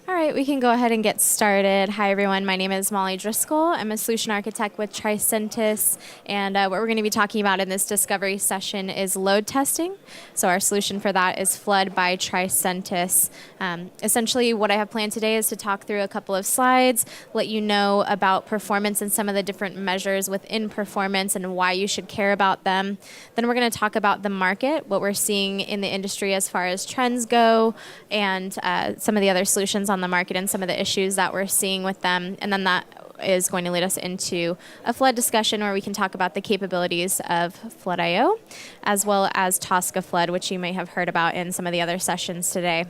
All right, we can go ahead and get started. Hi, everyone. My name is Molly Driscoll. I'm a solution architect with Tricentis, and what we're going to be talking about in this discovery session is load testing. So our solution for that is Flood by Tricentis. Essentially, what I have planned today is to talk through a couple of slides, let you know about performance and some of the different measures within performance and why you should care about them. Then we're going to talk about the market, what we're seeing in the industry as far as trends go, and some of the other solutions on the market and some of the issues that we're seeing with them. And then that is going to lead us into a Flood discussion where we can talk about the capabilities of Flood.io, as well as Tosca Flood, which you may have heard about in some of the other sessions today.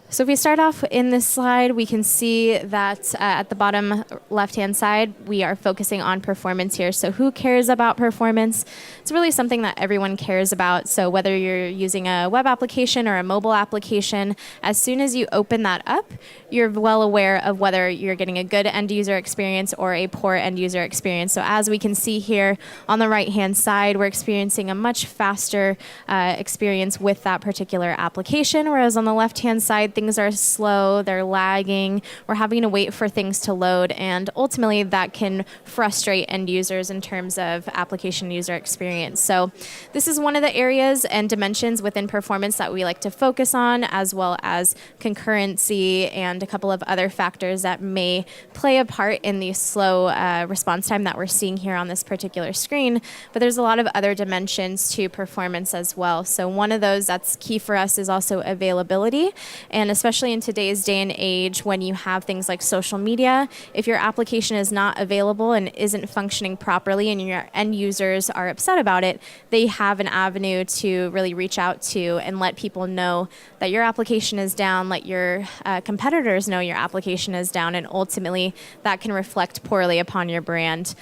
So if we start off in this slide, we can see that at the bottom left-hand side, we are focusing on performance here. So who cares about performance? It's really something that everyone cares about. So whether you're using a web application or a mobile application, as soon as you open that up, you're well aware of whether you're getting a good end-user experience or a poor end-user experience. So as we can see here on the right-hand side, we're experiencing a much faster experience with that particular application, whereas on the left-hand side, things are slow, they're lagging, we're having to wait for things to load, and ultimately that can frustrate end users in terms of application user experience. So this is one of the areas and dimensions within performance that we like to focus on, as well as concurrency and a couple of other factors that may play a part in the slow response time that we're seeing here on this particular screen. But there's a lot of other dimensions to performance as well. So one of those that's key for us is also availability. And especially in today's day and age, when you have things like social media, if your application is not available and isn't functioning properly and your end users are upset about it, they have an avenue to really reach out to and let people know that your application is down, let your competitors know your application is down, and ultimately that can reflect poorly upon your brand.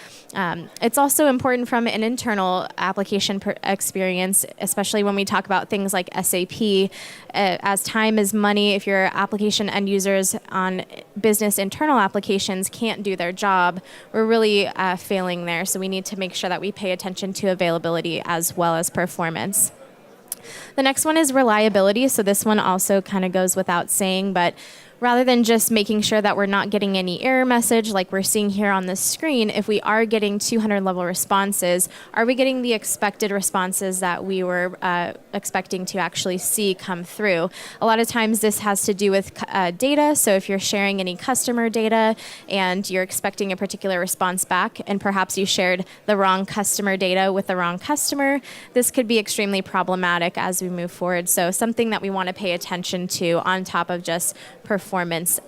It's also important from an internal application experience, especially when we talk about things like SAP. As time is money, if your application end users on business internal applications can't do their job, we're really failing there. So we need to make sure that we pay attention to availability as well as performance. The next one is reliability. So this one also kind of goes without saying, but rather than just making sure that we're not getting any error message like we're seeing here on this screen, if we are getting 200 level responses, are we getting the expected responses that we were expecting to actually see come through? A lot of times this has to do with data. So if you're sharing any customer data and you're expecting a particular response back, and perhaps you shared the wrong customer data with the wrong customer, this could be extremely problematic as we move forward. So something that we want to pay attention to on top of just performance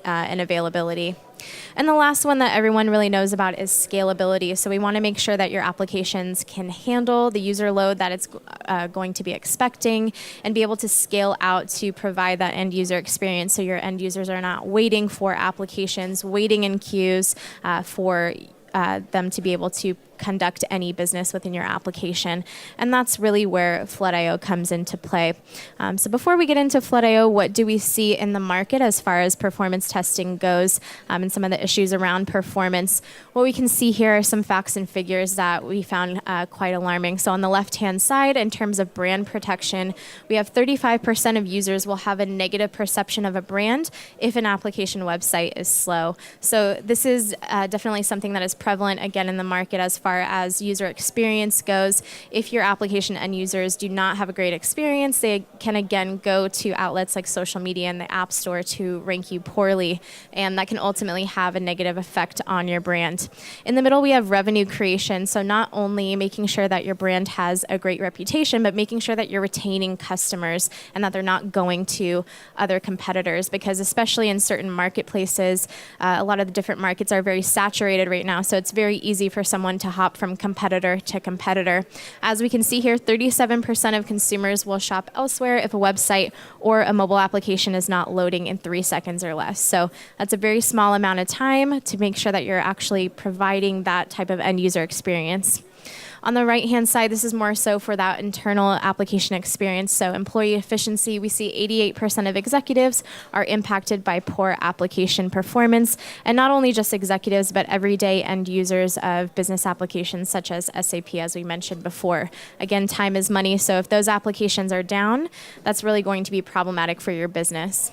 and availability. And the last one that everyone really knows about is scalability. So we want to make sure that your applications can handle the user load that it's going to be expecting and be able to scale out to provide that end user experience so your end users are not waiting for applications, waiting in queues for them to be able to conduct any business within your application. And that's really where Flood.io comes into play. So before we get into Flood.io, what do we see in the market as far as performance testing goes and some of the issues around performance? What we can see here are some facts and figures that we found quite alarming. So on the left-hand side, in terms of brand protection, we have 35% of users will have a negative perception of a brand if an application website is slow. So this is definitely something that is prevalent, again, in the market as far as user experience goes. If your application end users do not have a great experience, they can again go to outlets like social media and the App Store to rank you poorly, and that can ultimately have a negative effect on your brand. In the middle, we have revenue creation, so not only making sure that your brand has a great reputation, but making sure that you're retaining customers and that they're not going to other competitors, because especially in certain marketplaces, a lot of the different markets are very saturated right now, so it's very easy for someone to hop from competitor to competitor. As we can see here, 37% of consumers will shop elsewhere if a website or a mobile application is not loading in 3 seconds or less. So that's a very small amount of time to make sure that you're actually providing that type of end user experience. On the right-hand side, this is more so for that internal application experience. So employee efficiency, we see 88% of executives are impacted by poor application performance. And not only just executives, but everyday end users of business applications such as SAP, as we mentioned before. Again, time is money. So if those applications are down, that's really going to be problematic for your business.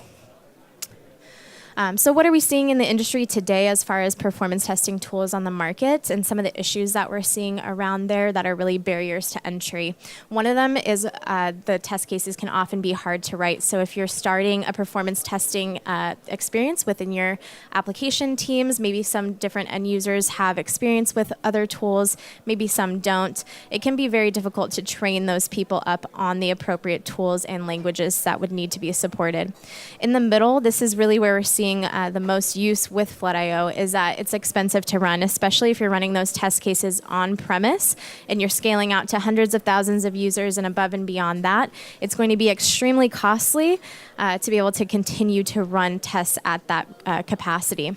So what are we seeing in the industry today as far as performance testing tools on the market and some of the issues that we're seeing around there that are really barriers to entry? One of them is the test cases can often be hard to write. So if you're starting a performance testing experience within your application teams, maybe some different end users have experience with other tools, maybe some don't. It can be very difficult to train those people up on the appropriate tools and languages that would need to be supported. In the middle, this is really where we're seeing the most use with Flood.io is that it's expensive to run, especially if you're running those test cases on premise and you're scaling out to hundreds of thousands of users and above and beyond that. It's going to be extremely costly to be able to continue to run tests at that capacity.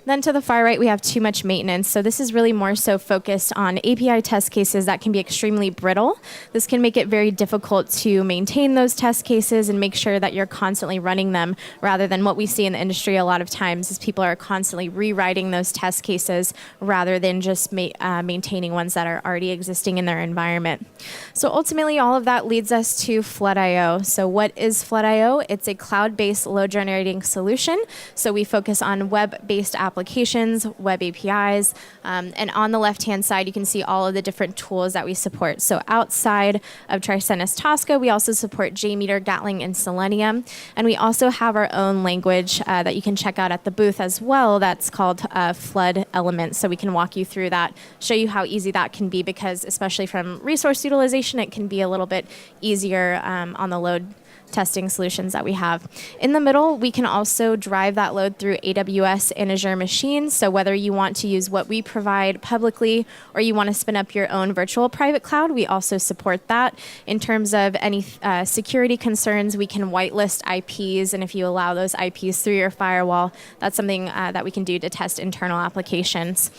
Then to the far right, we have too much maintenance. So this is really more so focused on API test cases that can be extremely brittle. This can make it very difficult to maintain those test cases and make sure that you're constantly running them, rather than what we see in the industry a lot of times is people are constantly rewriting those test cases rather than just maintaining ones that are already existing in their environment. So ultimately, all of that leads us to Flood.io. So what is Flood.io? It's a cloud-based load generating solution. So we focus on web-based applications, web APIs, and on the left-hand side, you can see all of the different tools that we support. So outside of Tricentis Tosca, we also support JMeter, Gatling, and Selenium, and we also have our own language that you can check out at the booth as well. That's called Flood Element. So we can walk you through that, show you how easy that can be, because especially from resource utilization, it can be a little bit easier on the load testing solutions that we have. In the middle, we can also drive that load through AWS and Azure machines. So whether you want to use what we provide publicly or you want to spin up your own virtual private cloud, we also support that. In terms of any security concerns, we can whitelist IPs, and if you allow those IPs through your firewall, that's something that we can do to test internal applications.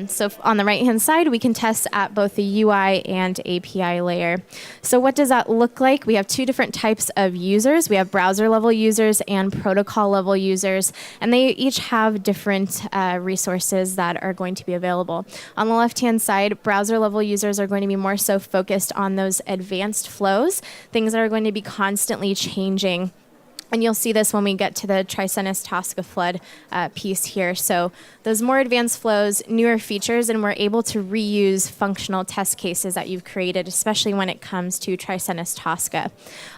So on the right-hand side, we can test at both the UI and API layer. So what does that look like? We have two different types of users. We have browser level users and protocol level users, and they each have different resources that are going to be available. On the left-hand side, browser level users are going to be more so focused on those advanced flows, things that are going to be constantly changing. And you'll see this when we get to the Tricentis Tosca Flood piece here. So those more advanced flows, newer features, and we're able to reuse functional test cases that you've created, especially when it comes to Tricentis Tosca.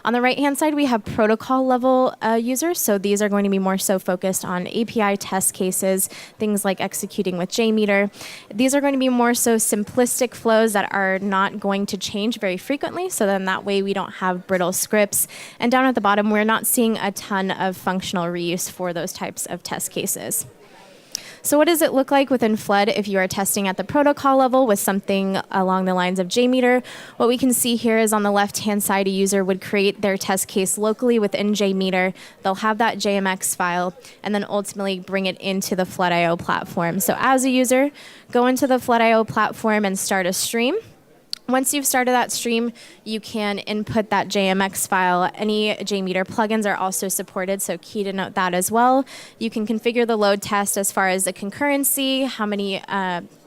On the right-hand side, we have protocol level users. So these are going to be more so focused on API test cases, things like executing with JMeter. These are going to be more so simplistic flows that are not going to change very frequently. So then that way we don't have brittle scripts. And down at the bottom, we're not seeing a ton of functional reuse for those types of test cases. So what does it look like within Flood if you are testing at the protocol level with something along the lines of JMeter? What we can see here is on the left-hand side, a user would create their test case locally within JMeter. They'll have that JMX file and then ultimately bring it into the Flood.io platform. So as a user, go into the Flood.io platform and start a stream. Once you've started that stream, you can input that JMX file. Any JMeter plugins are also supported, so key to note that as well. You can configure the load test as far as the concurrency,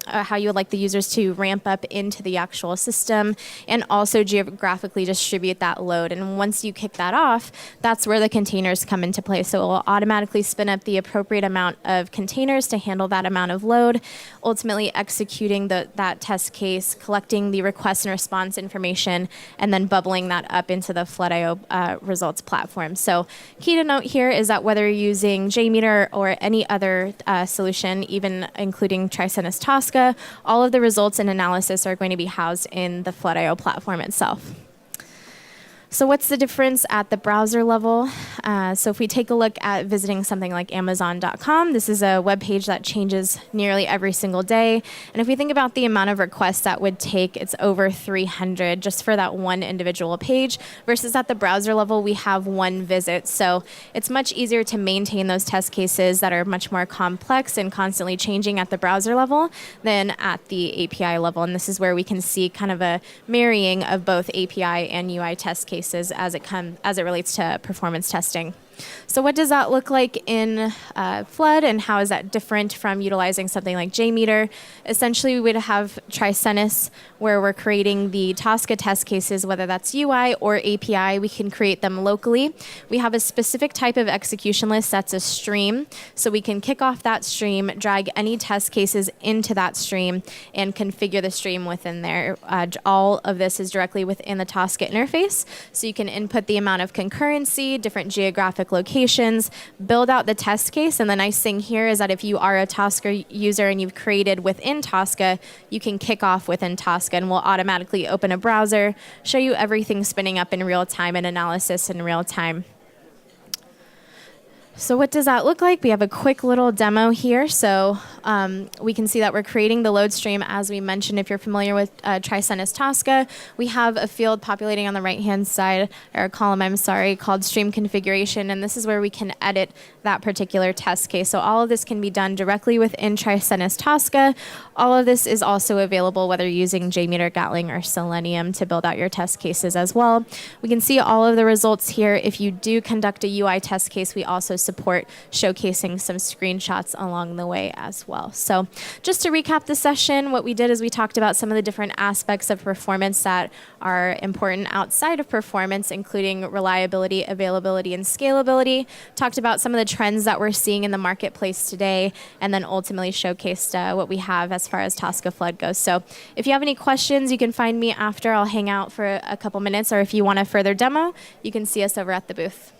how you would like the users to ramp up into the actual system, and also geographically distribute that load. And once you kick that off, that's where the containers come into play. So it will automatically spin up the appropriate amount of containers to handle that amount of load, ultimately executing that test case, collecting the request and response information, and then bubbling that up into the Flood.io results platform. So key to note here is that whether you're using JMeter or any other solution, even including Tricentis Tosca, all of the results and analysis are going to be housed in the Flood.io platform itself. So what's the difference at the browser level? So if we take a look at visiting something like Amazon.com, this is a web page that changes nearly every single day. And if we think about the amount of requests that would take, it's over 300 just for that one individual page, versus at the browser level, we have one visit. So it's much easier to maintain those test cases that are much more complex and constantly changing at the browser level than at the API level. And this is where we can see kind of a marrying of both API and UI test cases as it relates to performance testing. So what does that look like in flood, and how is that different from utilizing something like JMeter? Essentially, we would have Tricentis, where we're creating the Tosca test cases, whether that's UI or API. We can create them locally. We have a specific type of execution list that's a stream, so we can kick off that stream, drag any test cases into that stream, and configure the stream within there. All of this is directly within the Tosca interface, so you can input the amount of concurrency, different geographic locations, build out the test case, and the nice thing here is that if you are a Tosca user and you've created within Tosca, you can kick off within Tosca and we'll automatically open a browser, show you everything spinning up in real time and analysis in real time. So what does that look like? We have a quick little demo here. So we can see that we're creating the load stream, as we mentioned. If you're familiar with Tricentis Tosca, we have a field populating on the right-hand side, or a column, I'm sorry, called stream configuration. And this is where we can edit that particular test case. So all of this can be done directly within Tricentis Tosca. All of this is also available whether you're using JMeter, Gatling, or Selenium to build out your test cases as well. We can see all of the results here. If you do conduct a UI test case, we also support showcasing some screenshots along the way as well. So just to recap the session, what we did is we talked about some of the different aspects of performance that are important outside of performance, including reliability, availability, and scalability. Talked about some of the trends that we're seeing in the marketplace today, and then ultimately showcased what we have as far as Tosca Flood goes. So if you have any questions, you can find me after. I'll hang out for a couple minutes, or if you want a further demo, you can see us over at the booth.